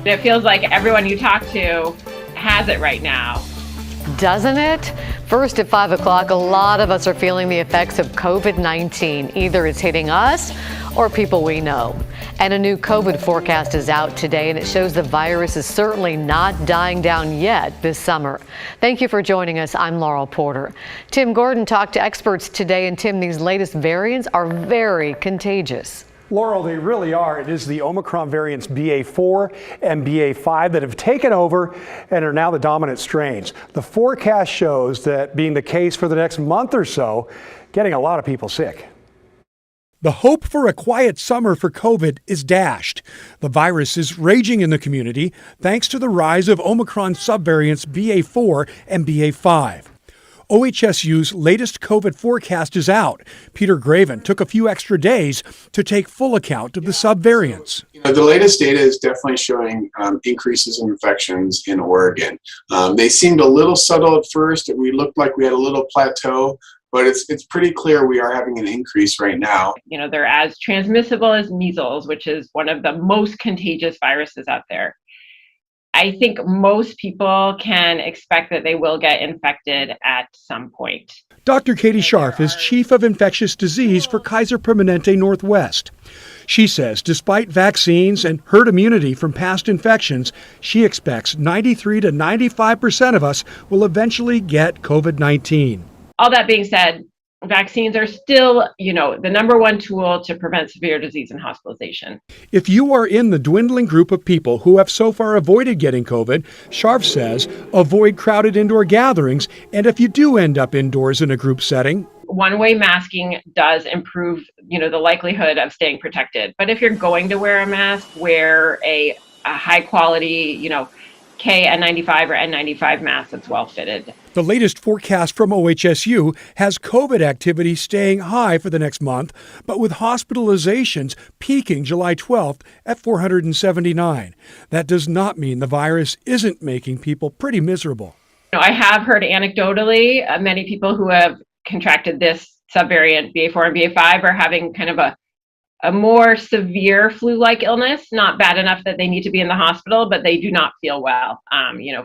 It feels like everyone you talk to has it right now. Doesn't it? First at 5 o'clock, a lot of us are feeling the effects of COVID-19. Either it's hitting us or people we know. And a new COVID forecast is out today, and it shows the virus is certainly not dying down yet this summer. Thank you for joining us. I'm Laurel Porter. Tim Gordon talked to experts today, and Tim, these latest variants are very contagious. Laurel, they really are. It is the Omicron variants BA4 and BA5 that have taken over and are now the dominant strains. The forecast shows that being the case for the next month or so, getting a lot of people sick. The hope for a quiet summer for COVID is dashed. The virus is raging in the community thanks to the rise of Omicron subvariants BA4 and BA5. OHSU's latest COVID forecast is out. Peter Graven took a few extra days to take full account of the subvariants. The latest data is definitely showing increases in infections in Oregon. They seemed a little subtle at first. We looked like we had a little plateau, but it's pretty clear we are having an increase right now. They're as transmissible as measles, which is one of the most contagious viruses out there. I think most people can expect that they will get infected at some point. Dr. Katie Scharf is Chief of Infectious Disease for Kaiser Permanente Northwest. She says despite vaccines and herd immunity from past infections, she expects 93 to 95% of us will eventually get COVID-19. All that being said, vaccines are still, the number one tool to prevent severe disease and hospitalization. If you are in the dwindling group of people who have so far avoided getting COVID, Scharf says avoid crowded indoor gatherings, and if you do end up indoors in a group setting, one-way masking does improve, the likelihood of staying protected. But if you're going to wear a mask, wear a high quality, KN95 or N95 mask that's well fitted. The latest forecast from OHSU has COVID activity staying high for the next month, but with hospitalizations peaking July 12th at 479. That does not mean the virus isn't making people pretty miserable. I have heard anecdotally many people who have contracted this subvariant BA4 and BA5 are having kind of a more severe flu-like illness, not bad enough that they need to be in the hospital, but they do not feel well.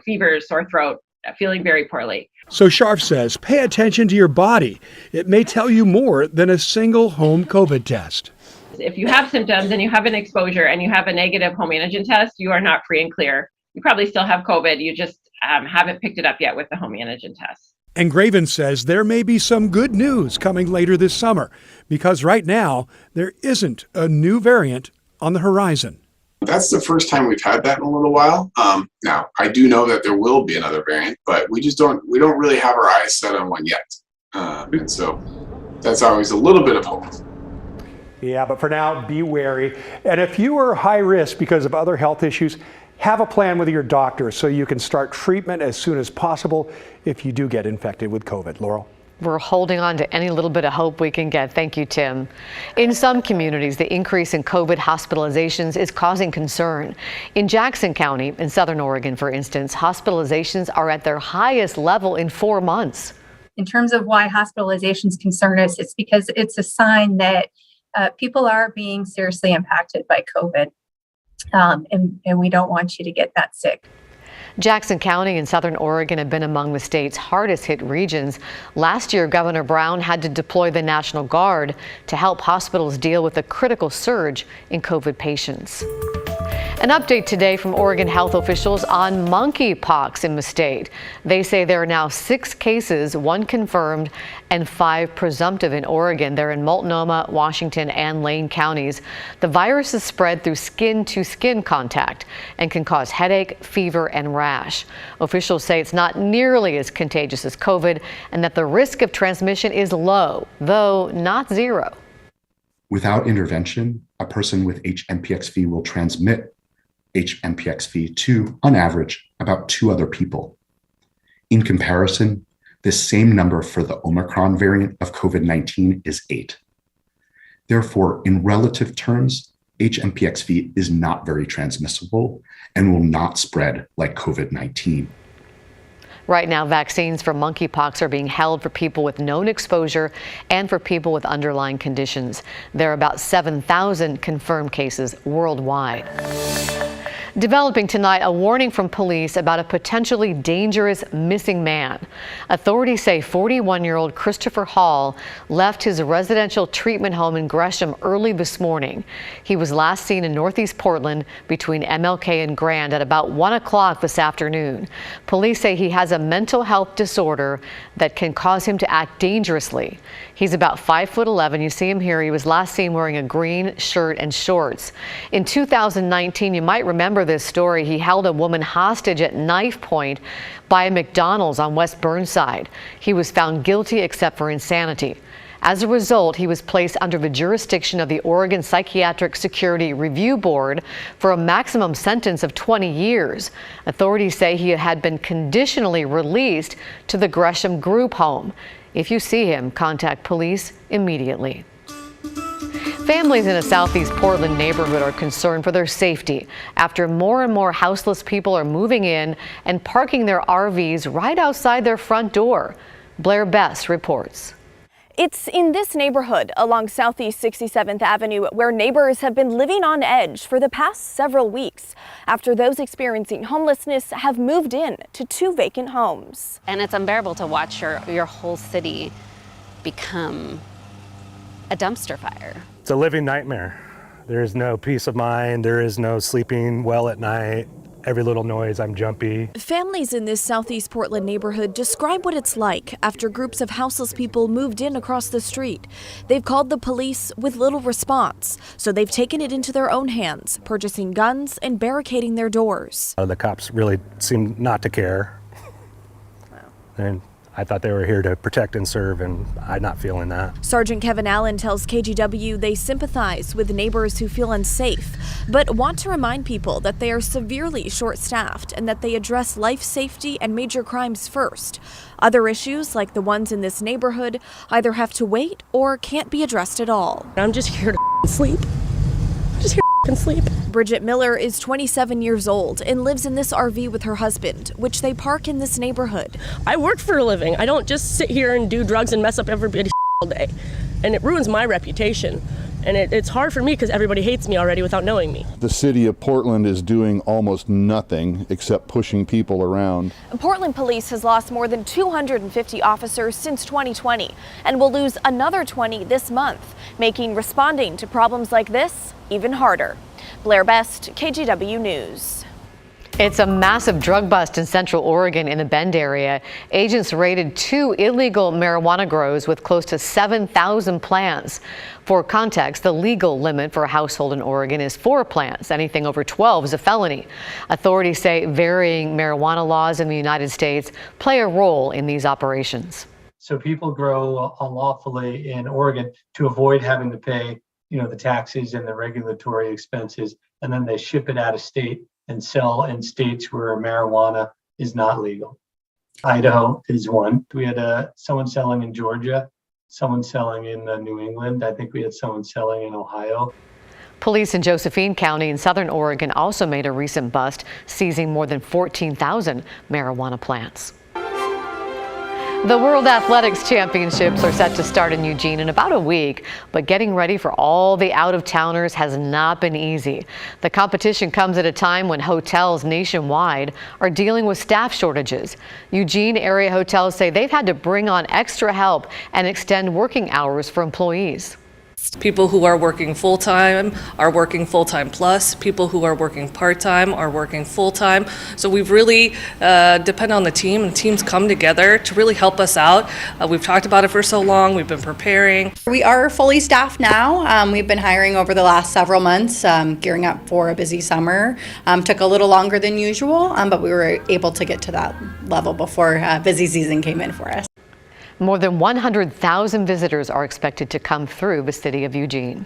Fever, sore throat, feeling very poorly. So Scharf says, pay attention to your body. It may tell you more than a single home COVID test. If you have symptoms and you have an exposure and you have a negative home antigen test, you are not free and clear. You probably still have COVID. You just haven't picked it up yet with the home antigen test. And Graven says there may be some good news coming later this summer, because right now there isn't a new variant on the horizon. That's the first time we've had that in a little while. Now, I do know that there will be another variant, but we don't really have our eyes set on one yet. And so that's always a little bit of hope. Yeah, but for now, be wary. And if you are high risk because of other health issues, have a plan with your doctor so you can start treatment as soon as possible if you do get infected with COVID. Laurel? We're holding on to any little bit of hope we can get. Thank you, Tim. In some communities, the increase in COVID hospitalizations is causing concern. In Jackson County, in Southern Oregon, for instance, hospitalizations are at their highest level in 4 months. In terms of why hospitalizations concern us, it's because it's a sign that people are being seriously impacted by COVID. And we don't want you to get that sick. Jackson County and Southern Oregon have been among the state's hardest hit regions. Last year, Governor Brown had to deploy the National Guard to help hospitals deal with the critical surge in COVID patients. An update today from Oregon health officials on monkeypox in the state. They say there are now 6 cases, 1 confirmed and 5 presumptive in Oregon. They're in Multnomah, Washington, and Lane counties. The virus is spread through skin-to-skin contact and can cause headache, fever, and rash. Officials say it's not nearly as contagious as COVID and that the risk of transmission is low, though not zero. Without intervention, a person with HMPXV will transmit HMPXV to, on average, about 2 other people. In comparison, this same number for the Omicron variant of COVID-19 is 8. Therefore, in relative terms, HMPXV is not very transmissible and will not spread like COVID-19. Right now, vaccines for monkeypox are being held for people with known exposure and for people with underlying conditions. There are about 7,000 confirmed cases worldwide. Developing tonight, a warning from police about a potentially dangerous missing man. Authorities say 41-year-old Christopher Hall left his residential treatment home in Gresham early this morning. He was last seen in Northeast Portland between MLK and Grand at about 1 o'clock this afternoon. Police say he has a mental health disorder that can cause him to act dangerously. He's about 5'11". You see him here. He was last seen wearing a green shirt and shorts. In 2019, you might remember this story. He held a woman hostage at knife point by a McDonald's on West Burnside. He was found guilty except for insanity. As a result, he was placed under the jurisdiction of the Oregon Psychiatric Security Review Board for a maximum sentence of 20 years. Authorities say he had been conditionally released to the Gresham group home. If you see him, contact police immediately. Families in a southeast Portland neighborhood are concerned for their safety after more and more houseless people are moving in and parking their RVs right outside their front door. Blair Best reports. It's in this neighborhood along Southeast 67th Avenue where neighbors have been living on edge for the past several weeks after those experiencing homelessness have moved in to 2 vacant homes. And it's unbearable to watch your whole city become a dumpster fire. It's a living nightmare. There is no peace of mind. There is no sleeping well at night. Every little noise, I'm jumpy. Families in this Southeast Portland neighborhood describe what it's like after groups of houseless people moved in across the street. They've called the police with little response, so they've taken it into their own hands, purchasing guns and barricading their doors. The cops really seem not to care. And I thought they were here to protect and serve, and I'm not feeling that. Sergeant Kevin Allen tells KGW they sympathize with neighbors who feel unsafe, but want to remind people that they are severely short-staffed and that they address life safety and major crimes first. Other issues, like the ones in this neighborhood, either have to wait or can't be addressed at all. I'm just here to sleep. Just here to sleep. Bridget Miller is 27 years old and lives in this RV with her husband, which they park in this neighborhood. I work for a living. I don't just sit here and do drugs and mess up everybody's all day. And it ruins my reputation. And it's hard for me because everybody hates me already without knowing me. The city of Portland is doing almost nothing except pushing people around. Portland police has lost more than 250 officers since 2020 and will lose another 20 this month, making responding to problems like this even harder. Blair Best, KGW News. It's a massive drug bust in Central Oregon in the Bend area. Agents raided 2 illegal marijuana grows with close to 7,000 plants. For context, the legal limit for a household in Oregon is 4 plants. Anything over 12 is a felony. Authorities say varying marijuana laws in the United States play a role in these operations. So people grow unlawfully in Oregon to avoid having to pay, the taxes and the regulatory expenses, and then they ship it out of state and sell in states where marijuana is not legal. Idaho is one. We had someone selling in Georgia, someone selling in New England. I think we had someone selling in Ohio. Police in Josephine County in southern Oregon also made a recent bust, seizing more than 14,000 marijuana plants. The World Athletics Championships are set to start in Eugene in about a week, but getting ready for all the out-of-towners has not been easy. The competition comes at a time when hotels nationwide are dealing with staff shortages. Eugene area hotels say they've had to bring on extra help and extend working hours for employees. People who are working full-time are working full-time plus. People who are working part-time are working full-time. So we've really depend on the team, and teams come together to really help us out. We've talked about it for so long. We've been preparing. We are fully staffed now. We've been hiring over the last several months, gearing up for a busy summer. Took a little longer than usual, but we were able to get to that level before busy season came in for us. More than 100,000 visitors are expected to come through the city of Eugene.